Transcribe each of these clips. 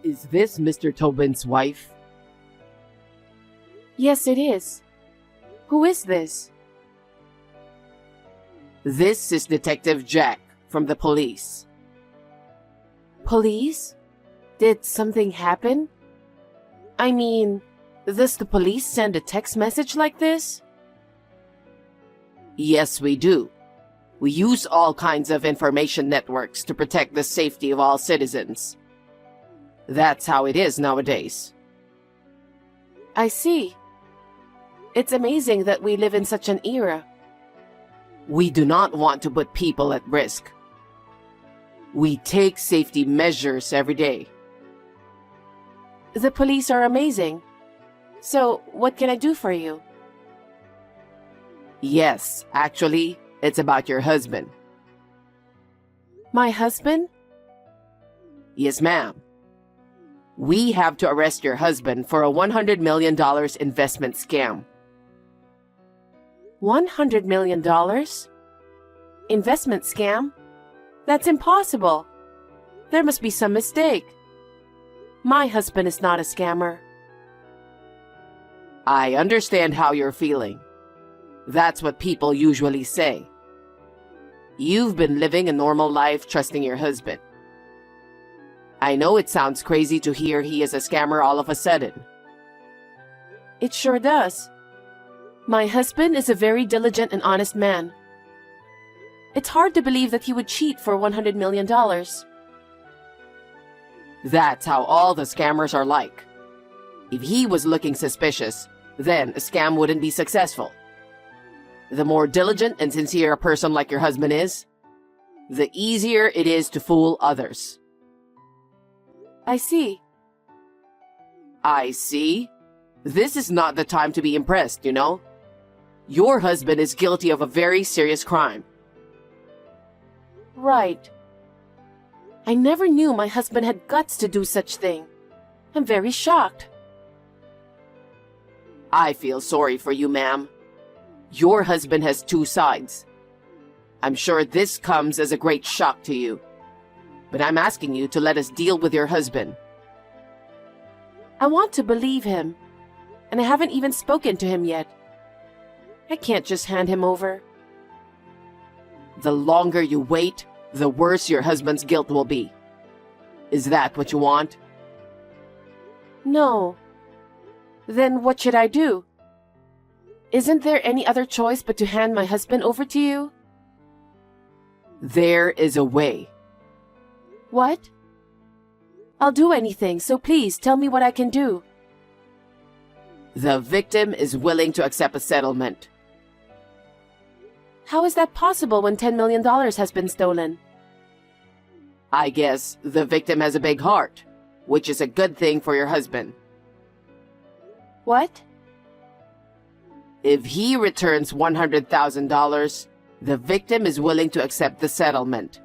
Is this Mr. Tobin's wife? Yes, it is. Who is this? This is Detective Jack from the police. Police? Did something happen? I mean, does the police send a text message like this? Yes, we do. We use all kinds of information networks to protect the safety of all citizens. That's how it is nowadays. I see. It's amazing that we live in such an era. We do not want to put people at risk. We take safety measures every day. The police are amazing. So, what can I do for you? Yes, actually, it's about your husband. My husband? Yes, ma'am. We have to arrest your husband for a $100 million investment scam. $100 million? Investment scam? That's impossible. There must be some mistake. My husband is not a scammer. I understand how you're feeling. That's what people usually say. You've been living a normal life trusting your husband. I know it sounds crazy to hear he is a scammer all of a sudden. It sure does. My husband is a very diligent and honest man. It's hard to believe that he would cheat for $100 million. That's how all the scammers are like. If he was looking suspicious, then a scam wouldn't be successful. The more diligent and sincere a person like your husband is, the easier it is to fool others. I see. I see? This is not the time to be impressed, you know? Your husband is guilty of a very serious crime. Right. I never knew my husband had guts to do such thing. I'm very shocked. I feel sorry for you, ma'am. Your husband has two sides. I'm sure this comes as a great shock to you. But I'm asking you to let us deal with your husband. I want to believe him, and I haven't even spoken to him yet. I can't just hand him over. The longer you wait, the worse your husband's guilt will be. Is that what you want? No. Then what should I do? Isn't there any other choice but to hand my husband over to you? There is a way. What? I'll do anything, so please tell me what I can do. The victim is willing to accept a settlement. How is that possible when $10 million has been stolen? I guess the victim has a big heart, which is a good thing for your husband. What? If he returns $100,000, the victim is willing to accept the settlement.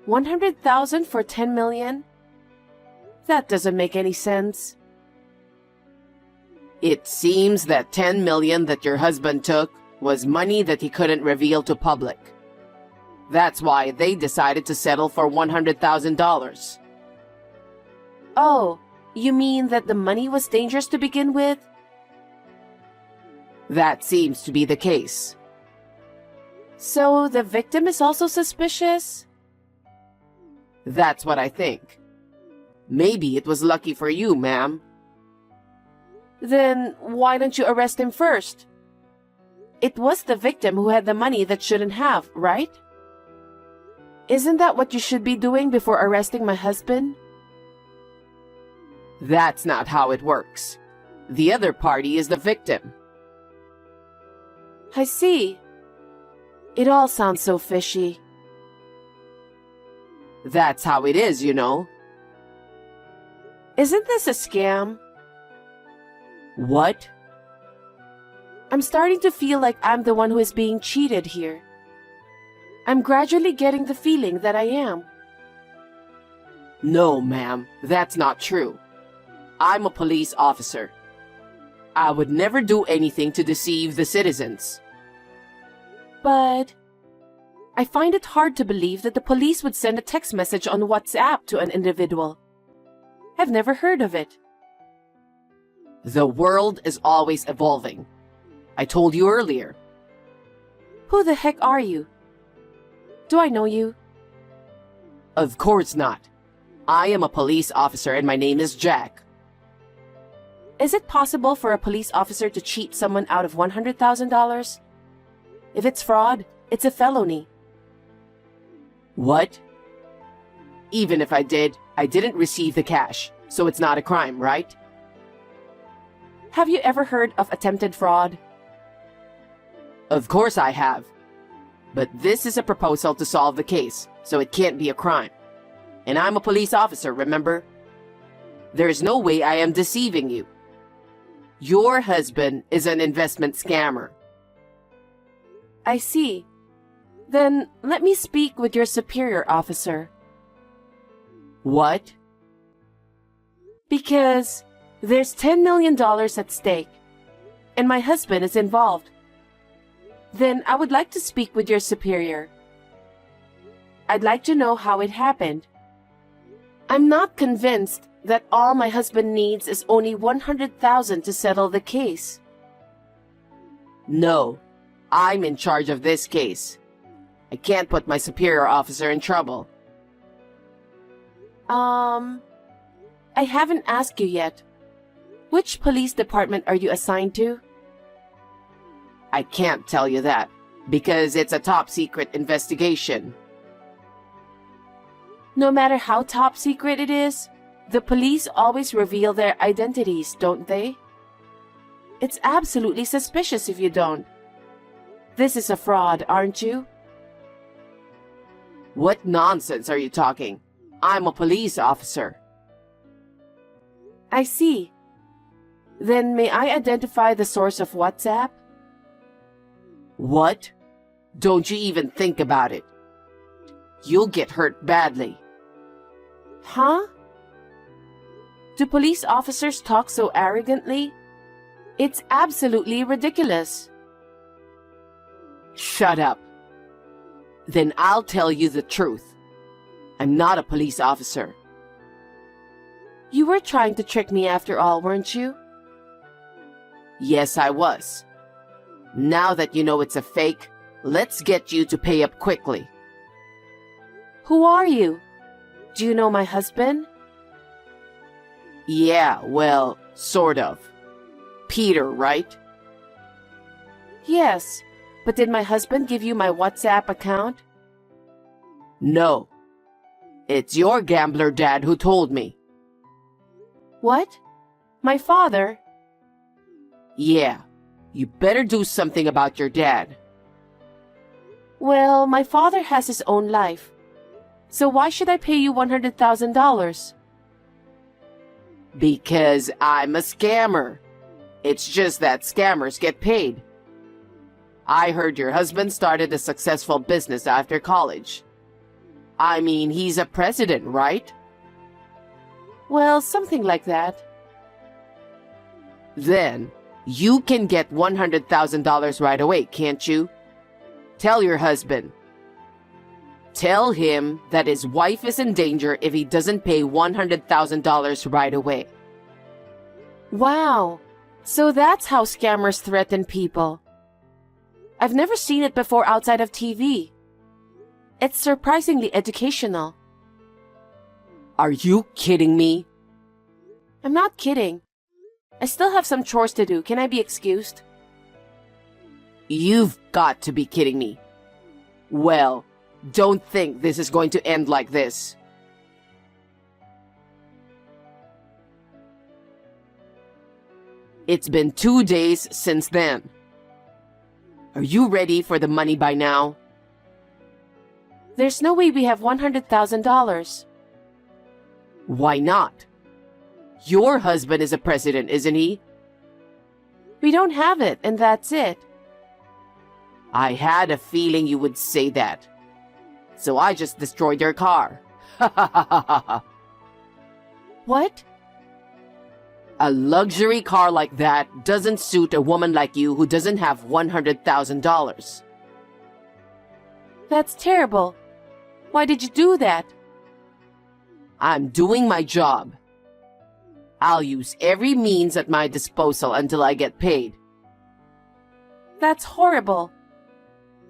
100,000 for 10 million? That doesn't make any sense. It seems that 10 million that your husband took was money that he couldn't reveal to public. That's why they decided to settle for $100,000. Oh, you mean that the money was dangerous to begin with? That seems to be the case. So the victim is also suspicious? That's what I think. Maybe it was lucky for you, ma'am. Then why don't you arrest him first? It was the victim who had the money that shouldn't have, right? Isn't that what you should be doing before arresting my husband? That's not how it works. The other party is the victim. I see. It all sounds so fishy. That's how it is, you know. Isn't this a scam? What? I'm starting to feel like I'm the one who is being cheated here. I'm gradually getting the feeling that I am. No, ma'am, that's not true. I'm a police officer. I would never do anything to deceive the citizens. But I find it hard to believe that the police would send a text message on WhatsApp to an individual. I've never heard of it. The world is always evolving. I told you earlier. Who the heck are you? Do I know you? Of course not. I am a police officer and my name is Jack. Is it possible for a police officer to cheat someone out of $100,000? If it's fraud, it's a felony. What? Even if I did, I didn't receive the cash, so it's not a crime, right? Have you ever heard of attempted fraud? Of course I have. But this is a proposal to solve the case, so it can't be a crime. And I'm a police officer, remember? There's no way I am deceiving you. Your husband is an investment scammer. I see. Then let me speak with your superior officer. What? Because there's $10 million at stake, and my husband is involved. Then I would like to speak with your superior. I'd like to know how it happened. I'm not convinced that all my husband needs is only $100,000 to settle the case. No, I'm in charge of this case. I can't put my superior officer in trouble. I haven't asked you yet. Which police department are you assigned to? I can't tell you that, because it's a top secret investigation. No matter how top secret it is, the police always reveal their identities, don't they? It's absolutely suspicious if you don't. This is a fraud, aren't you? What nonsense are you talking? I'm a police officer. I see. Then may I identify the source of WhatsApp? What? Don't you even think about it. You'll get hurt badly. Huh? Do police officers talk so arrogantly? It's absolutely ridiculous. Shut up. Then I'll tell you the truth. I'm not a police officer. You were trying to trick me after all, weren't you? Yes, I was. Now that you know it's a fake, let's get you to pay up quickly. Who are you? Do you know my husband? Yeah, well, sort of. Peter, right? Yes, but did my husband give you my WhatsApp account? No. It's your gambler dad who told me. What? My father? Yeah, you better do something about your dad. Well, my father has his own life. So why should I pay you $100,000? Because I'm a scammer. It's just that scammers get paid. I heard your husband started a successful business after college. I mean, he's a president, right? Well, something like that. Then, you can get $100,000 right away, can't you? Tell your husband. Tell him that his wife is in danger if he doesn't pay $100,000 right away. Wow, so that's how scammers threaten people. I've never seen it before outside of TV. It's surprisingly educational. Are you kidding me? I'm not kidding. I still have some chores to do. Can I be excused? You've got to be kidding me. Well, don't think this is going to end like this. It's been 2 days since then. Are you ready for the money by now? There's no way we have $100,000. Why not? Your husband is a president, isn't he? We don't have it, and that's it. I had a feeling you would say that. So I just destroyed your car. What? A luxury car like that doesn't suit a woman like you who doesn't have $100,000. That's terrible. Why did you do that? I'm doing my job. I'll use every means at my disposal until I get paid. That's horrible.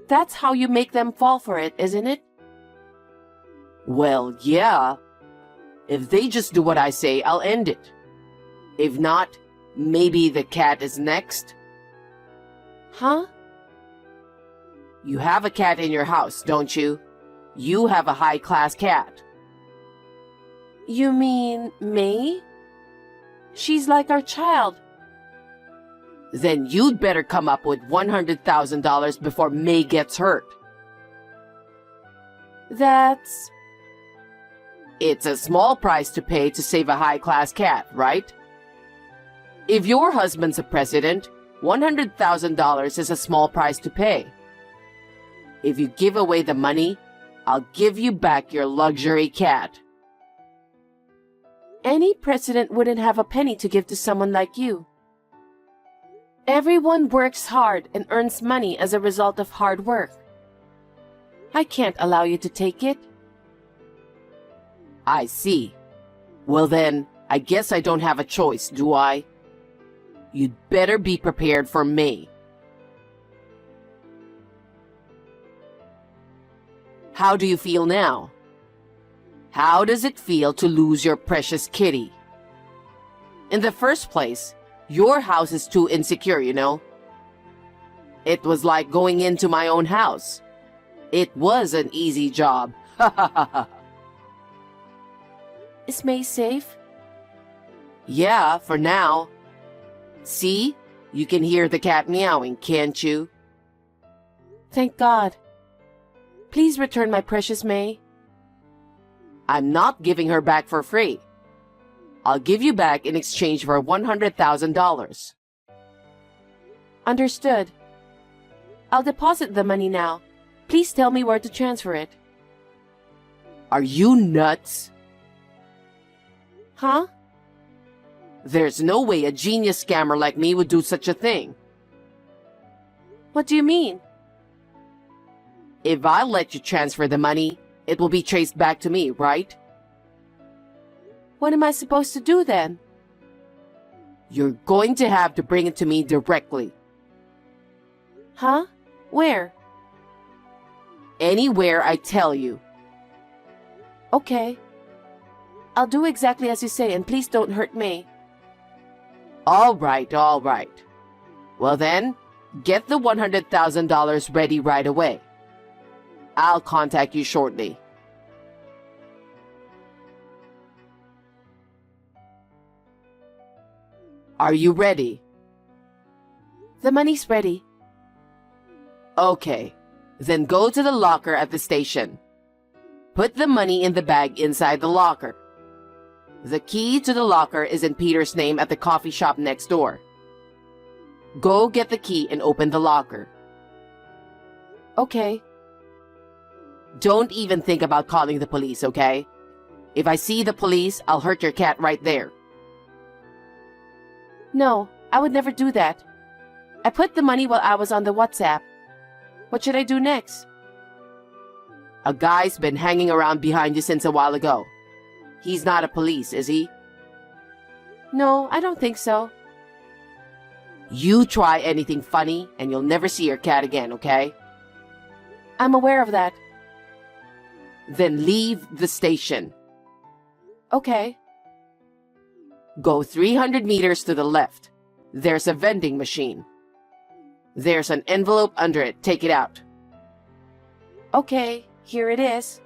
That's how you make them fall for it, isn't it? Well, yeah. If they just do what I say, I'll end it. If not, maybe the cat is next. Huh? You have a cat in your house, don't you? You have a high-class cat. You mean May? She's like our child. Then you'd better come up with $100,000 before May gets hurt. That's... It's a small price to pay to save a high-class cat, right? If your husband's a president, $100,000 is a small price to pay. If you give away the money, I'll give you back your luxury cat. Any president wouldn't have a penny to give to someone like you. Everyone works hard and earns money as a result of hard work. I can't allow you to take it. I see. Well then, I guess I don't have a choice, do I? You'd better be prepared for me. How do you feel now? How does it feel to lose your precious kitty? In the first place, your house is too insecure, you know. It was like going into my own house. It was an easy job. Ha ha ha ha. Is May safe? Yeah, for now. See? You can hear the cat meowing, can't you? Thank God. Please return my precious May. I'm not giving her back for free. I'll give you back in exchange for $100,000. Understood. I'll deposit the money now. Please tell me where to transfer it. Are you nuts? Huh? There's no way a genius scammer like me would do such a thing. What do you mean? If I let you transfer the money, it will be traced back to me, right? What am I supposed to do then? You're going to have to bring it to me directly. Huh? Where? Anywhere I tell you. Okay. I'll do exactly as you say, and please don't hurt May. All right, all right. Well then, get the $100,000 ready right away. I'll contact you shortly. Are you ready? The money's ready. Okay, then go to the locker at the station. Put the money in the bag inside the locker. The key to the locker is in Peter's name at the coffee shop next door. Go get the key and open the locker. Okay. Don't even think about calling the police, okay? If I see the police, I'll hurt your cat right there. No, I would never do that. I put the money while I was on the WhatsApp. What should I do next? A guy's been hanging around behind you since a while ago. He's not a police, is he? No, I don't think so. You try anything funny and you'll never see your cat again, okay? I'm aware of that. Then leave the station. Okay. Go 300 meters to the left. There's a vending machine. There's an envelope under it. Take it out. Okay, here it is.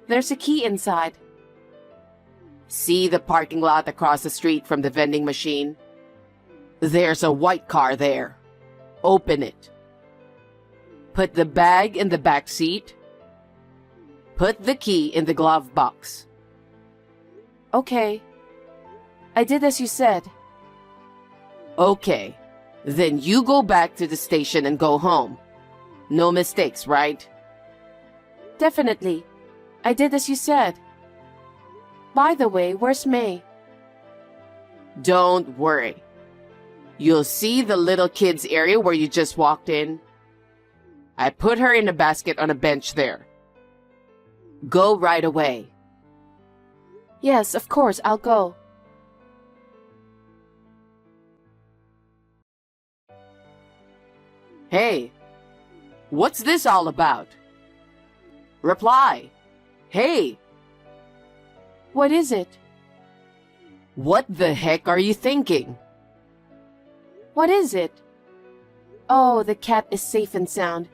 There's a key inside. See the parking lot across the street from the vending machine? There's a white car there. Open it. Put the bag in the back seat. Put the key in the glove box. Okay. I did as you said. Okay. Then you go back to the station and go home. No mistakes, right? Definitely. I did as you said. By the way, where's May? Don't worry. You'll see the little kids area where you just walked in. I put her in a basket on a bench there. Go right away. Yes, of course, I'll go. Hey, what's this all about? Reply. Hey, What is it? what the heck are you thinking? What is it? Oh, the cat is safe and sound.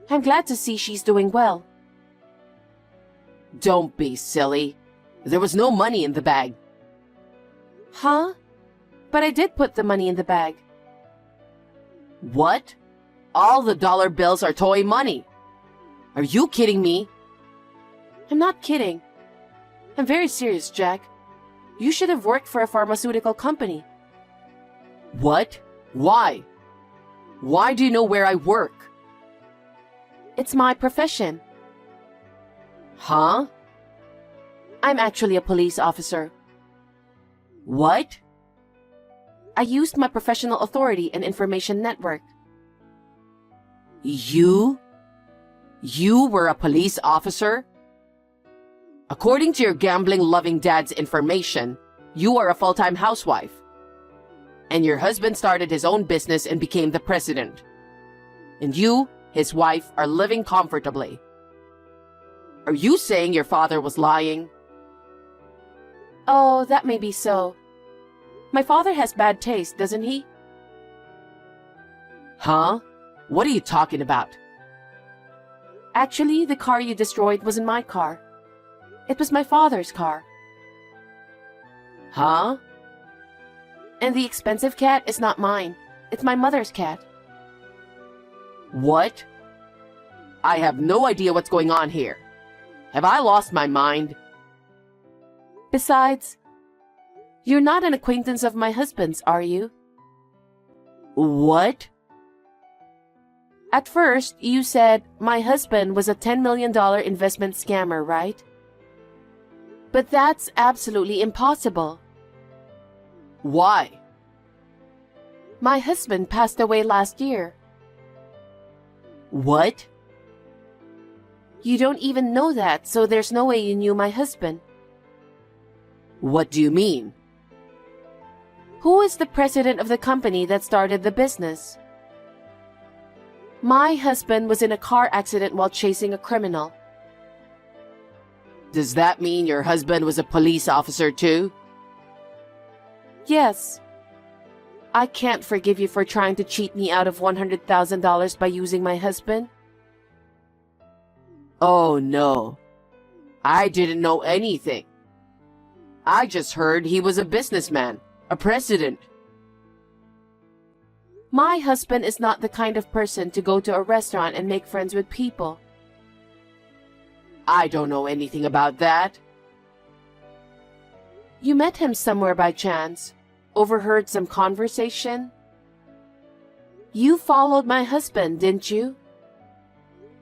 I'm glad to see she's doing well. Don't be silly. There was no money in the bag. Huh? But I did put the money in the bag. What? All the dollar bills are toy money. Are you kidding me? I'm not kidding. I'm very serious, Jack. You should have worked for a pharmaceutical company. What? Why? Why do you know where I work? It's my profession. Huh? I'm actually a police officer. What? I used my professional authority and information network. You? You were a police officer? According to your gambling-loving dad's information, you are a full-time housewife. And your husband started his own business and became the president. And you, his wife, are living comfortably. Are you saying your father was lying? Oh, that may be so. My father has bad taste, doesn't he? Huh? What are you talking about? Actually, the car you destroyed wasn't my car. It was my father's car. Huh? And the expensive cat is not mine. It's my mother's cat. What? I have no idea what's going on here. Have I lost my mind? Besides, you're not an acquaintance of my husband's, are you? What? At first, you said my husband was a $10 million investment scammer, right? But that's absolutely impossible. Why? My husband passed away last year. What? You don't even know that, so there's no way you knew my husband. What do you mean? Who is the president of the company that started the business? My husband was in a car accident while chasing a criminal. Does that mean your husband was a police officer too? Yes. I can't forgive you for trying to cheat me out of $100,000 by using my husband. Oh no. I didn't know anything. I just heard he was a businessman, a president. My husband is not the kind of person to go to a restaurant and make friends with people. I don't know anything about that. You met him somewhere by chance, overheard some conversation. You followed my husband, didn't you?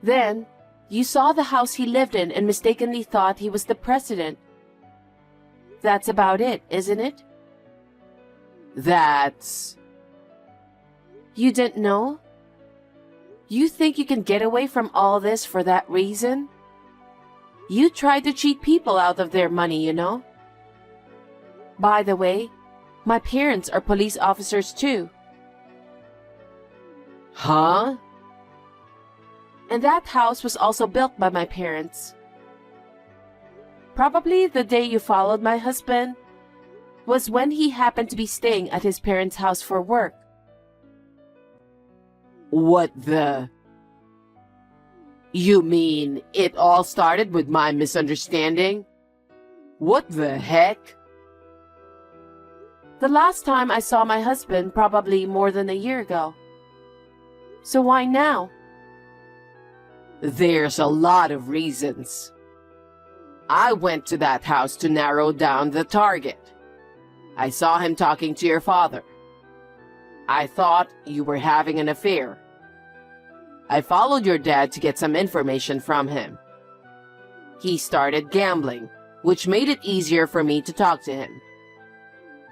Then, you saw the house he lived in and mistakenly thought he was the president. That's about it, isn't it? That's... You didn't know? You think you can get away from all this for that reason? You tried to cheat people out of their money, you know? By the way, my parents are police officers too. Huh? And that house was also built by my parents. Probably the day you followed my husband was when he happened to be staying at his parents' house for work. What the... You mean it all started with my misunderstanding? What the heck? The last time I saw my husband probably more than a year ago. So why now? There's a lot of reasons. I went to that house to narrow down the target. I saw him talking to your father. I thought you were having an affair. I followed your dad to get some information from him. He started gambling, which made it easier for me to talk to him.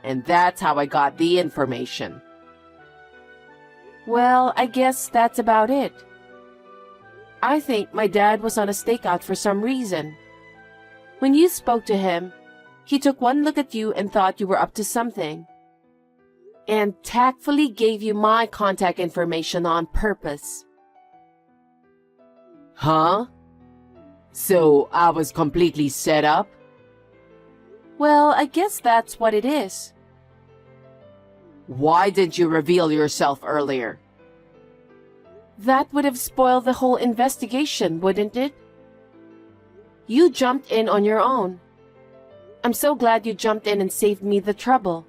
And that's how I got the information. Well, I guess that's about it. I think my dad was on a stakeout for some reason. When you spoke to him, he took one look at you and thought you were up to something. and tactfully gave you my contact information on purpose. Huh? So I was completely set up? Well, I guess that's what it is. Why didn't you reveal yourself earlier? That would have spoiled the whole investigation, wouldn't it? You jumped in on your own. I'm so glad you jumped in and saved me the trouble.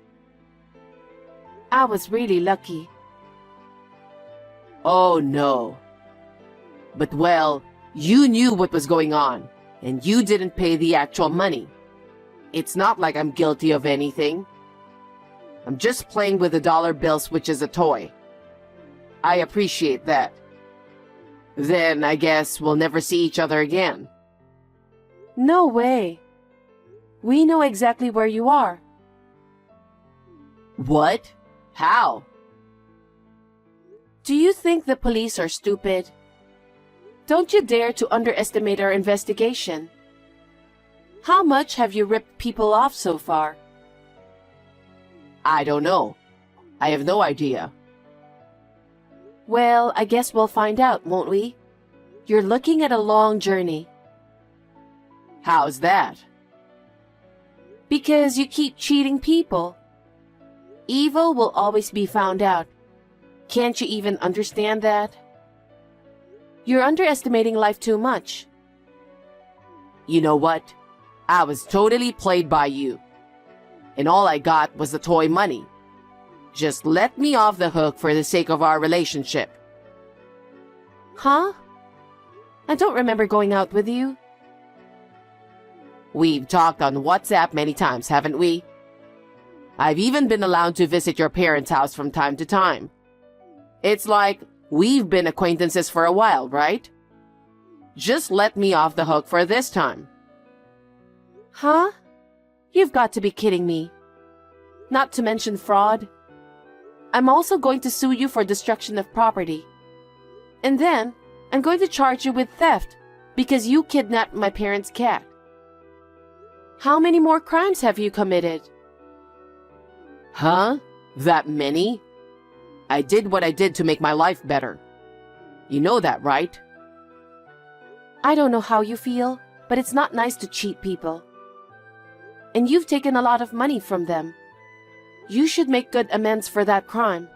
I was really lucky. Oh no. But well, you knew what was going on, and you didn't pay the actual money. It's not like I'm guilty of anything. I'm just playing with the dollar bills, which is a toy. I appreciate that. Then I guess we'll never see each other again. No way. We know exactly where you are. What? How? Do you think the police are stupid? Don't you dare to underestimate our investigation. How much have you ripped people off so far? I don't know. I have no idea. Well, I guess we'll find out, won't we? You're looking at a long journey. How's that? Because you keep cheating people. Evil will always be found out. Can't you even understand that? You're underestimating life too much. You know what? I was totally played by you. And all I got was the toy money. Just let me off the hook for the sake of our relationship. Huh? I don't remember going out with you. We've talked on WhatsApp many times, haven't we? I've even been allowed to visit your parents' house from time to time. It's like we've been acquaintances for a while, right? Just let me off the hook for this time. Huh? You've got to be kidding me. Not to mention fraud. I'm also going to sue you for destruction of property. And then, I'm going to charge you with theft because you kidnapped my parents' cat. How many more crimes have you committed? Huh? That many? I did what I did to make my life better. You know that, right? I don't know how you feel, but it's not nice to cheat people. And you've taken a lot of money from them. You should make good amends for that crime.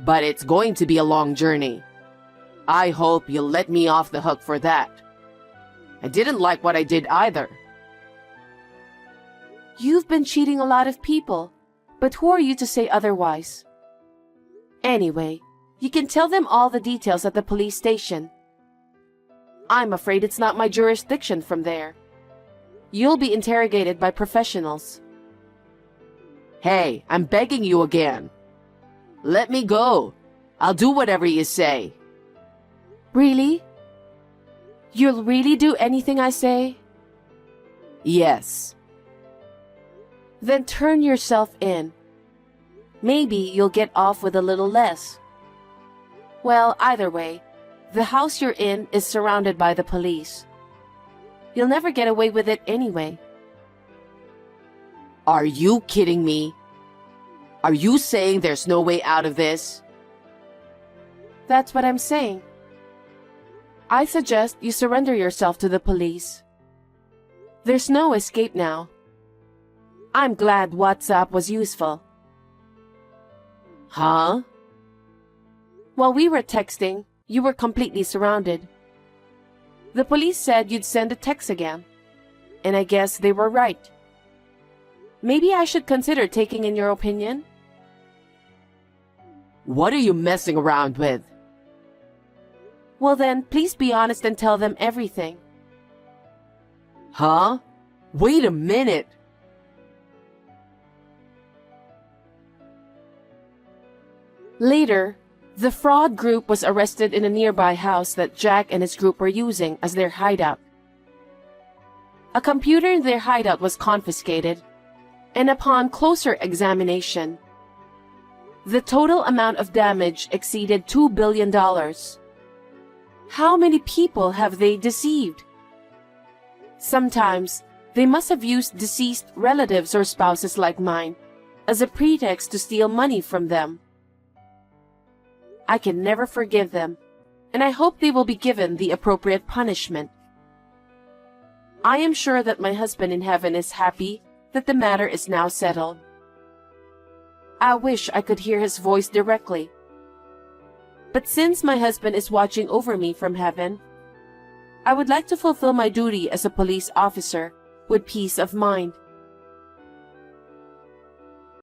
But it's going to be a long journey. I hope you'll let me off the hook for that. I didn't like what I did either. You've been cheating a lot of people, but who are you to say otherwise? Anyway, you can tell them all the details at the police station. I'm afraid it's not my jurisdiction from there. You'll be interrogated by professionals. Hey, I'm begging you again. Let me go. I'll do whatever you say. Really? You'll really do anything I say? Yes. Then turn yourself in. Maybe you'll get off with a little less. Well, either way, the house you're in is surrounded by the police. You'll never get away with it anyway. Are you kidding me? Are you saying there's no way out of this? That's what I'm saying. I suggest you surrender yourself to the police. There's no escape now. I'm glad WhatsApp was useful. Huh? While we were texting, you were completely surrounded. The police said you'd send a text again, and I guess they were right. Maybe I should consider taking in your opinion? What are you messing around with? Well then, please be honest and tell them everything. Huh? Wait a minute. Later, the fraud group was arrested in a nearby house that Jack and his group were using as their hideout. A computer in their hideout was confiscated, and upon closer examination, the total amount of damage exceeded $2 billion. How many people have they deceived? Sometimes, they must have used deceased relatives or spouses like mine, as a pretext to steal money from them. I can never forgive them, and I hope they will be given the appropriate punishment. I am sure that my husband in heaven is happy that the matter is now settled. I wish I could hear his voice directly. But since my husband is watching over me from heaven, I would like to fulfill my duty as a police officer with peace of mind.